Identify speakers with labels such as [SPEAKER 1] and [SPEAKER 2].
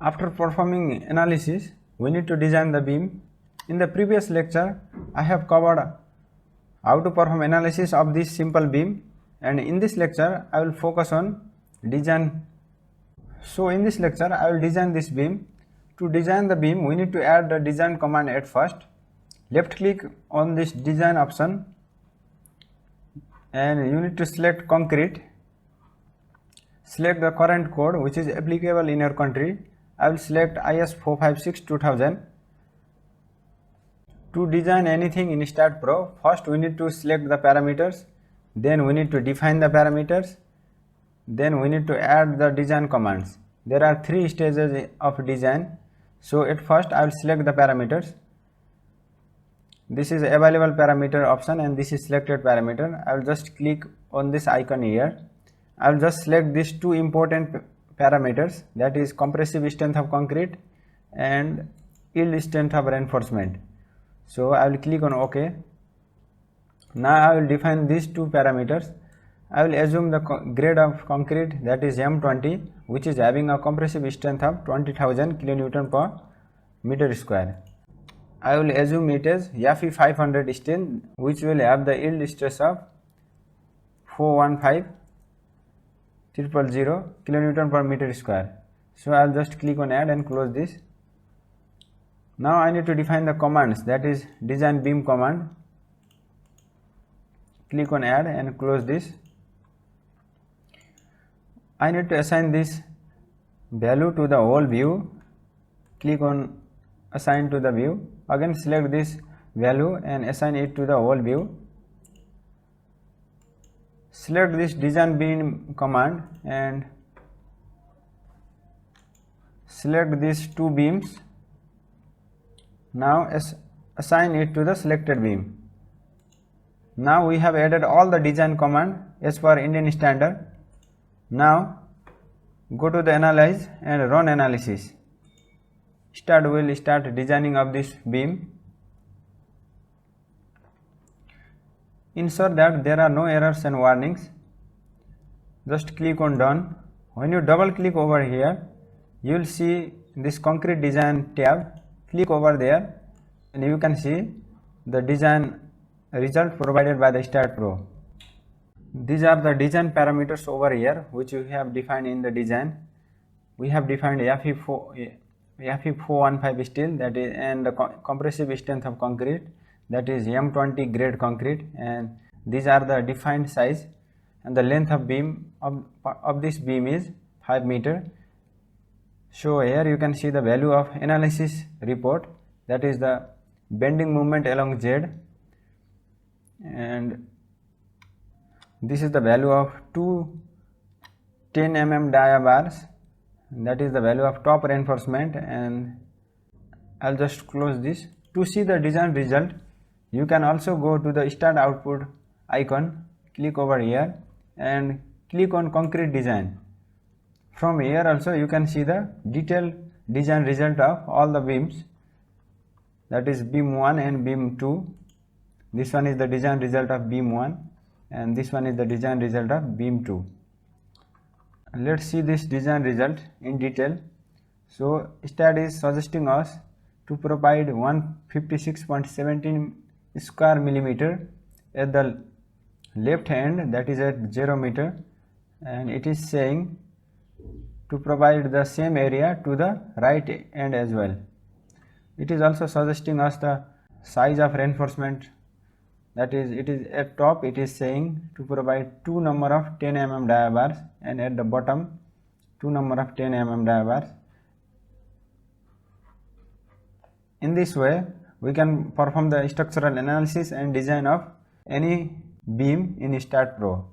[SPEAKER 1] After performing analysis, we need to design the beam. In the previous lecture, I have covered how to perform analysis of this simple beam, and in this lecture, I will focus on design. So in this lecture, I will design this beam. To design the beam, we need to add the design command at first. Left click on this design option and you need to select concrete. Select the current code which is applicable in your country. I will select IS 456-2000. To design anything in StatPro, first we need to select the parameters, then we need to define the parameters, then we need to add the design commands. There are 3 stages of design. So at first I will select the parameters. This is available parameter option and this is selected parameter. I will just click on this icon here. I will just select these 2 important parameters, that is compressive strength of concrete and yield strength of reinforcement. So I will click on OK. Now I will define these 2 parameters. I will assume the grade of concrete, that is M20, which is having a compressive strength of 20,000 kN per meter square. I will assume it as Fe 500 steel, which will have the yield stress of 415,000 kN per meter square. So I will just click on add and close this. Now I need to define the commands, that is design beam command. Click on add and close this. I need to assign this value to the whole view. Click on assign to the view. Again select this value and assign it to the whole view. Select this design beam command and select these 2 beams. Now assign it to the selected beam. Now we have added all the design command as per Indian standard. Now go to the analyze and run analysis. Will start designing of this beam. Ensure that there are no errors and warnings. Just click on done. When you double click over here, you will see this concrete design tab. Click over there and you can see the design result provided by the StatPro. These are the design parameters over here which we have defined in the design. We have defined Fe 415 steel, that is, and the compressive strength of concrete, that is M20 grade concrete, and these are the defined size, and the length of beam of this beam is 5 meter. So here you can see the value of analysis report, that is the bending moment along Z, and this is the value of 2 10 mm dia bars, that is the value of top reinforcement, and I'll just close this. To see the design result, you can also go to the start output icon, click over here and click on concrete design. From here also you can see the detailed design result of all the beams, that is beam 1 and beam 2. This one is the design result of beam 1 and this one is the design result of beam 2. Let's see this design result in detail. So STAT is suggesting us to provide 156.17 square millimeter at the left hand, that is at 0 meter, and it is saying to provide the same area to the right end as well. It is also suggesting us the size of reinforcement, that is, it is at top it is saying to provide 2 number of 10 mm dia bars and at the bottom 2 number of 10 mm dia bars. In this way we can perform the structural analysis and design of any beam in StatPro.